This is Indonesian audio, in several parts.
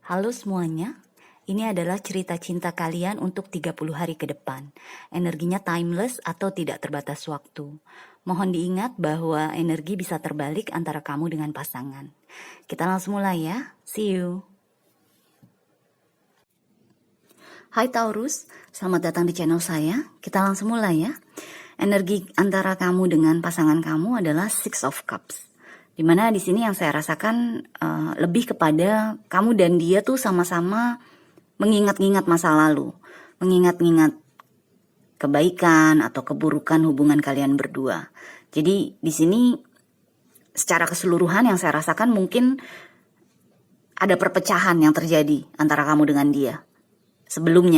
Halo semuanya, ini adalah cerita cinta kalian untuk 30 hari ke depan. Energinya timeless atau tidak terbatas waktu. Mohon diingat bahwa energi bisa terbalik antara kamu dengan pasangan. Kita langsung mulai ya, see you. Hai Taurus, selamat datang di channel saya. Kita langsung mulai ya. Energi antara kamu dengan pasangan kamu adalah Six of Cups. Dimana di sini yang saya rasakan lebih kepada kamu dan dia tuh sama-sama mengingat-ingat masa lalu, mengingat-ingat kebaikan atau keburukan hubungan kalian berdua. Jadi di sini secara keseluruhan yang saya rasakan mungkin ada perpecahan yang terjadi antara kamu dengan dia. Sebelum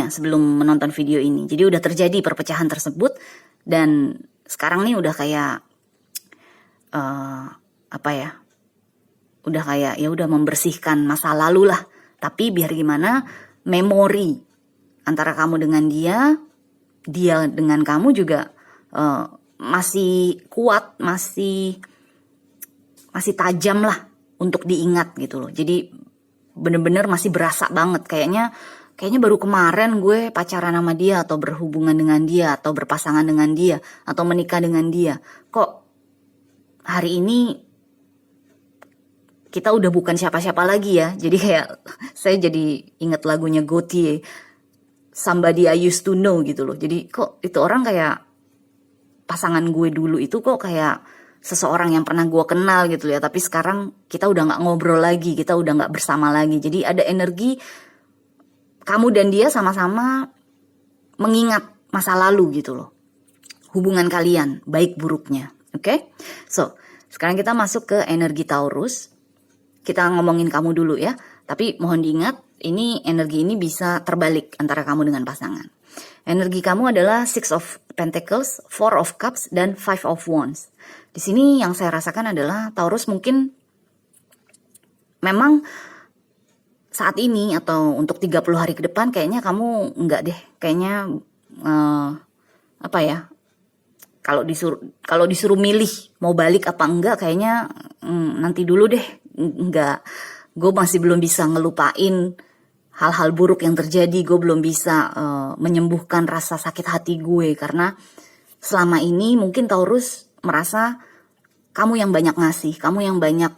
menonton video ini. Jadi udah terjadi perpecahan tersebut dan sekarang nih udah kayak udah membersihkan masa lalu lah. Tapi biar gimana, memori antara kamu dengan dia dengan kamu juga masih kuat, masih tajam lah untuk diingat gitu loh. Jadi bener-bener masih berasa banget, kayaknya baru kemarin gue pacaran sama dia atau berhubungan dengan dia atau berpasangan dengan dia atau menikah dengan dia. Kok hari ini kita udah bukan siapa-siapa lagi ya. Jadi kayak saya jadi inget lagunya Gotye, Somebody I Used to Know gitu loh. Jadi kok itu orang kayak pasangan gue dulu itu kok kayak seseorang yang pernah gue kenal gitu ya. Tapi sekarang kita udah gak ngobrol lagi, kita udah gak bersama lagi. Jadi ada energi kamu dan dia sama-sama mengingat masa lalu gitu loh. Hubungan kalian, baik buruknya. Oke? So, sekarang kita masuk ke energi Taurus. Kita ngomongin kamu dulu ya. Tapi mohon diingat, energi ini bisa terbalik antara kamu dengan pasangan. Energi kamu adalah Six of Pentacles, Four of Cups, dan Five of Wands. Di sini yang saya rasakan adalah Taurus mungkin memang saat ini atau untuk 30 hari ke depan kayaknya kamu enggak deh. Kayaknya kalau disuruh milih mau balik apa enggak, kayaknya nanti dulu deh. Enggak, gue masih belum bisa ngelupain hal-hal buruk yang terjadi. Gue belum bisa menyembuhkan rasa sakit hati gue, karena selama ini mungkin Taurus merasa kamu yang banyak ngasih, kamu yang banyak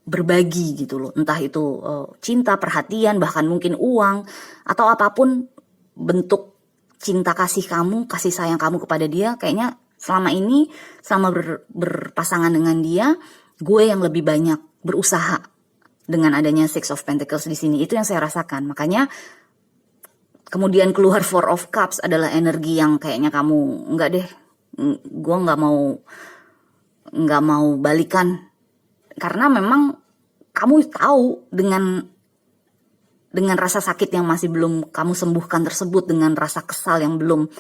berbagi gitu loh. Entah itu cinta, perhatian, bahkan mungkin uang atau apapun bentuk cinta kasih kamu, kasih sayang kamu kepada dia. Kayaknya selama ini, selama berpasangan dengan dia, gue yang lebih banyak berusaha dengan adanya Six of Pentacles di sini. Itu yang saya rasakan. Makanya kemudian keluar Four of Cups adalah energi yang kayaknya kamu enggak deh, gue nggak mau balikan, karena memang kamu tahu dengan rasa sakit yang masih belum kamu sembuhkan tersebut, dengan rasa kesal yang belum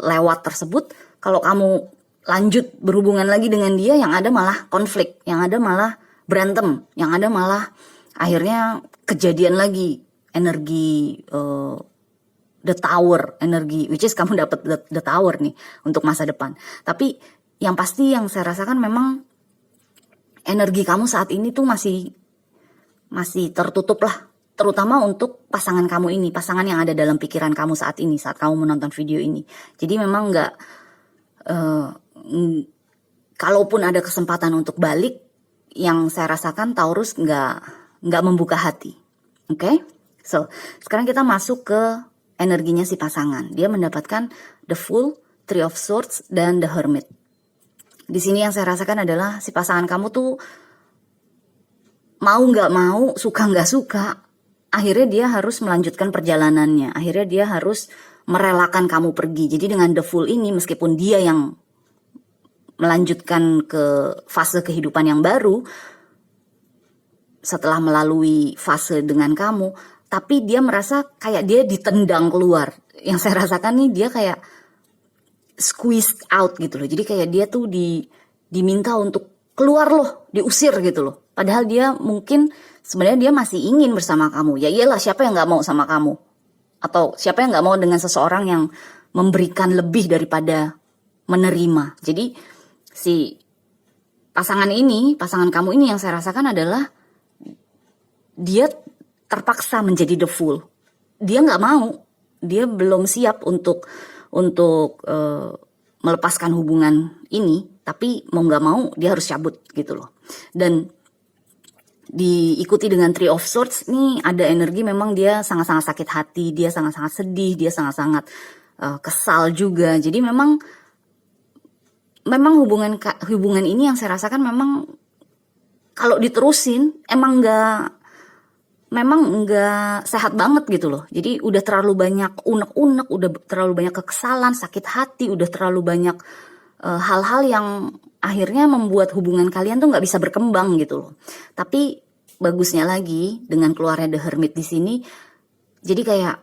lewat tersebut, kalau kamu lanjut berhubungan lagi dengan dia, yang ada malah konflik, yang ada malah berantem, yang ada malah akhirnya kejadian lagi energi the tower, energi which is kamu dapat the tower nih untuk masa depan. Tapi yang pasti yang saya rasakan memang energi kamu saat ini tuh masih tertutup lah, terutama untuk pasangan kamu ini, pasangan yang ada dalam pikiran kamu saat ini, saat kamu menonton video ini. Jadi memang kalaupun ada kesempatan untuk balik, yang saya rasakan Taurus nggak membuka hati. Oke? So, sekarang kita masuk ke energinya si pasangan. Dia mendapatkan the Fool, Three of Swords, dan the Hermit. Di sini yang saya rasakan adalah si pasangan kamu tuh mau nggak mau, suka nggak suka, akhirnya dia harus melanjutkan perjalanannya. Akhirnya dia harus merelakan kamu pergi. Jadi dengan the Fool ini, meskipun dia yang melanjutkan ke fase kehidupan yang baru setelah melalui fase dengan kamu, tapi dia merasa kayak dia ditendang keluar. Yang saya rasakan nih, dia kayak squeezed out gitu loh. Jadi kayak dia tuh diminta untuk keluar loh, diusir gitu loh. Padahal dia mungkin sebenarnya dia masih ingin bersama kamu. Ya iyalah, siapa yang gak mau sama kamu? Atau siapa yang gak mau dengan seseorang yang memberikan lebih daripada menerima? Jadi si pasangan kamu ini yang saya rasakan adalah dia terpaksa menjadi the fool. Dia nggak mau, dia belum siap untuk melepaskan hubungan ini, tapi mau nggak mau dia harus cabut gitu loh. Dan diikuti dengan Three of Swords nih, ada energi memang dia sangat-sangat sakit hati, dia sangat-sangat sedih, dia sangat-sangat kesal juga. Jadi memang hubungan ini yang saya rasakan memang kalau diterusin emang nggak sehat banget gitu loh. Jadi udah terlalu banyak unek-unek, udah terlalu banyak kekesalan, sakit hati, udah terlalu banyak hal-hal yang akhirnya membuat hubungan kalian tuh nggak bisa berkembang gitu loh. Tapi bagusnya lagi dengan keluarnya The Hermit di sini, jadi kayak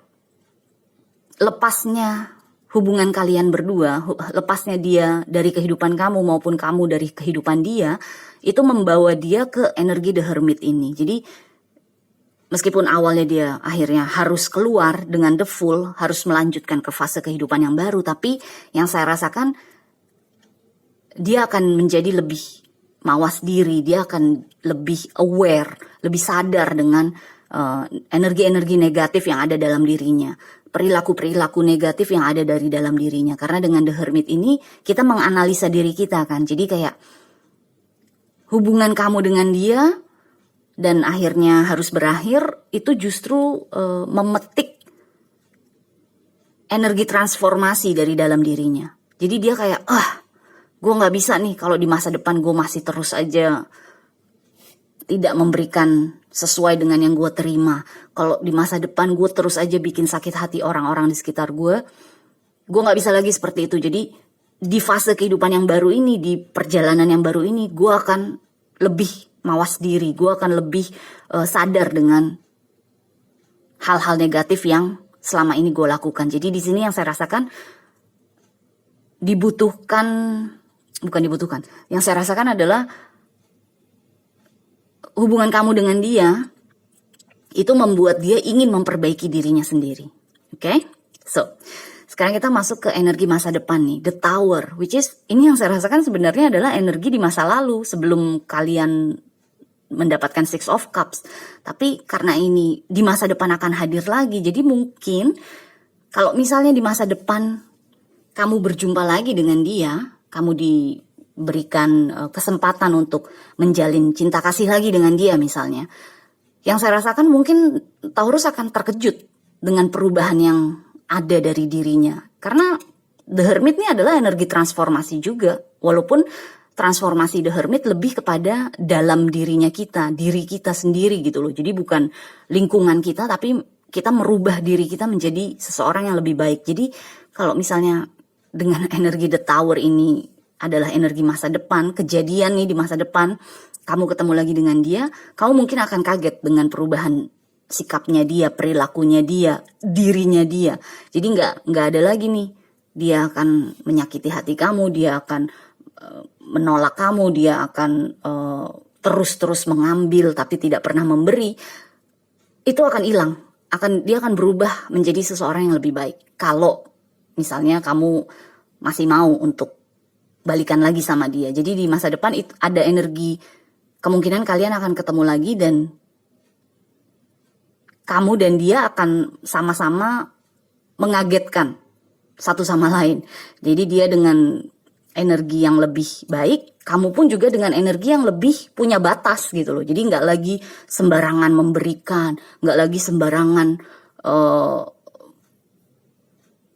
lepasnya hubungan kalian berdua, lepasnya dia dari kehidupan kamu maupun kamu dari kehidupan dia, itu membawa dia ke energi The Hermit ini. Jadi meskipun awalnya dia akhirnya harus keluar dengan The Fool, harus melanjutkan ke fase kehidupan yang baru, tapi yang saya rasakan dia akan menjadi lebih mawas diri, dia akan lebih aware, lebih sadar dengan energi-energi negatif yang ada dalam dirinya, perilaku-perilaku negatif yang ada dari dalam dirinya. Karena dengan The Hermit ini kita menganalisa diri kita kan, jadi kayak hubungan kamu dengan dia dan akhirnya harus berakhir itu justru memetik energi transformasi dari dalam dirinya. Jadi dia kayak gue nggak bisa nih kalau di masa depan gue masih terus aja tidak memberikan sesuai dengan yang gue terima. Kalau di masa depan gue terus aja bikin sakit hati orang-orang di sekitar gue nggak bisa lagi seperti itu. Jadi di fase kehidupan yang baru ini, di perjalanan yang baru ini, gue akan lebih mawas diri, gue akan lebih sadar dengan hal-hal negatif yang selama ini gue lakukan. Jadi di sini yang saya rasakan yang saya rasakan adalah hubungan kamu dengan dia itu membuat dia ingin memperbaiki dirinya sendiri. Oke? So, sekarang kita masuk ke energi masa depan nih, The Tower, which is ini yang saya rasakan sebenarnya adalah energi di masa lalu sebelum kalian mendapatkan Six of Cups. Tapi karena ini di masa depan akan hadir lagi, jadi mungkin kalau misalnya di masa depan kamu berjumpa lagi dengan dia, kamu diberikan kesempatan untuk menjalin cinta kasih lagi dengan dia misalnya. Yang saya rasakan mungkin Taurus akan terkejut dengan perubahan yang ada dari dirinya. Karena The Hermit ini adalah energi transformasi juga. Walaupun transformasi The Hermit lebih kepada dalam dirinya kita, diri kita sendiri gitu loh. Jadi bukan lingkungan kita, tapi kita merubah diri kita menjadi seseorang yang lebih baik. Jadi kalau misalnya dengan energi The Tower ini adalah energi masa depan, kejadian nih di masa depan, kamu ketemu lagi dengan dia, kamu mungkin akan kaget dengan perubahan sikapnya dia, perilakunya dia, dirinya dia. Jadi nggak ada lagi nih, dia akan menyakiti hati kamu, dia akan menolak kamu, dia akan terus-terus mengambil tapi tidak pernah memberi. Itu akan hilang, dia akan berubah menjadi seseorang yang lebih baik. Kalau misalnya kamu masih mau untuk balikan lagi sama dia. Jadi di masa depan itu ada energi, kemungkinan kalian akan ketemu lagi dan kamu dan dia akan sama-sama mengagetkan satu sama lain. Jadi dia dengan energi yang lebih baik, kamu pun juga dengan energi yang lebih punya batas gitu loh. Jadi nggak lagi sembarangan memberikan, nggak lagi sembarangan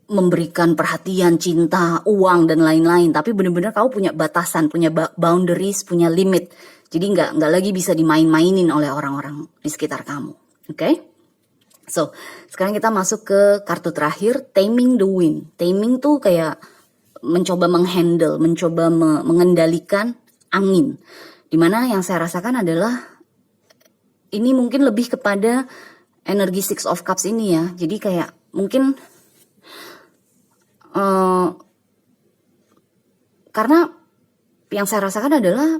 memberikan perhatian, cinta, uang dan lain-lain. Tapi benar-benar kamu punya batasan, punya boundaries, punya limit. Jadi nggak lagi bisa dimain-mainin oleh orang-orang di sekitar kamu. Oke? So, sekarang kita masuk ke kartu terakhir, Taming the Wind. Taming tuh kayak mencoba menghandle, mencoba mengendalikan angin. Dimana yang saya rasakan adalah ini mungkin lebih kepada energi Six of Cups ini ya. Jadi kayak mungkin karena yang saya rasakan adalah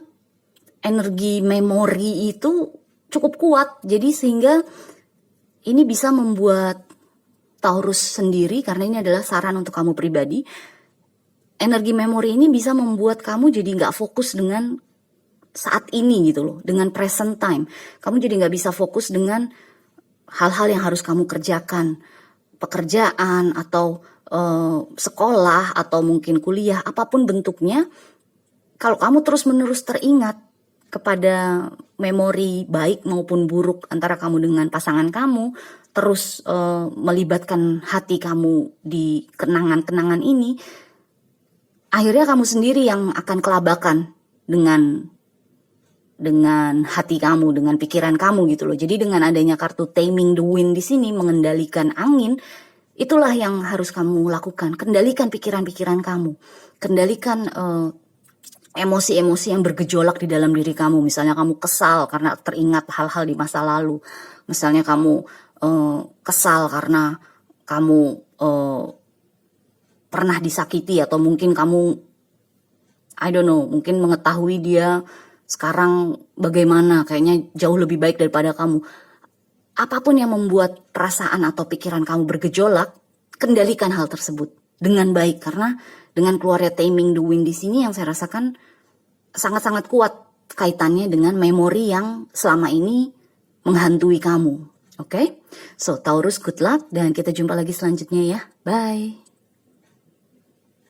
energi memori itu cukup kuat. Jadi sehingga ini bisa membuat Taurus sendiri, karena ini adalah saran untuk kamu pribadi, energi memori ini bisa membuat kamu jadi gak fokus dengan saat ini gitu loh, dengan present time. Kamu jadi gak bisa fokus dengan hal-hal yang harus kamu kerjakan, pekerjaan atau sekolah atau mungkin kuliah, apapun bentuknya, kalau kamu terus-menerus teringat kepada memori baik maupun buruk antara kamu dengan pasangan kamu, terus melibatkan hati kamu di kenangan-kenangan ini, akhirnya kamu sendiri yang akan kelabakan dengan hati kamu, dengan pikiran kamu gitu loh. Jadi dengan adanya kartu Taming the Wind di sini, mengendalikan angin, itulah yang harus kamu lakukan. Kendalikan pikiran-pikiran kamu. Kendalikan emosi-emosi yang bergejolak di dalam diri kamu. Misalnya kamu kesal karena teringat hal-hal di masa lalu. Misalnya kamu kesal karena kamu pernah disakiti, atau mungkin kamu, I don't know, mungkin mengetahui dia sekarang bagaimana, kayaknya jauh lebih baik daripada kamu. Apapun yang membuat perasaan atau pikiran kamu bergejolak, kendalikan hal tersebut dengan baik, karena dengan keluarnya Taming the Wind di sini yang saya rasakan sangat-sangat kuat kaitannya dengan memori yang selama ini menghantui kamu. Oke? So, Taurus, good luck dan kita jumpa lagi selanjutnya ya. Bye.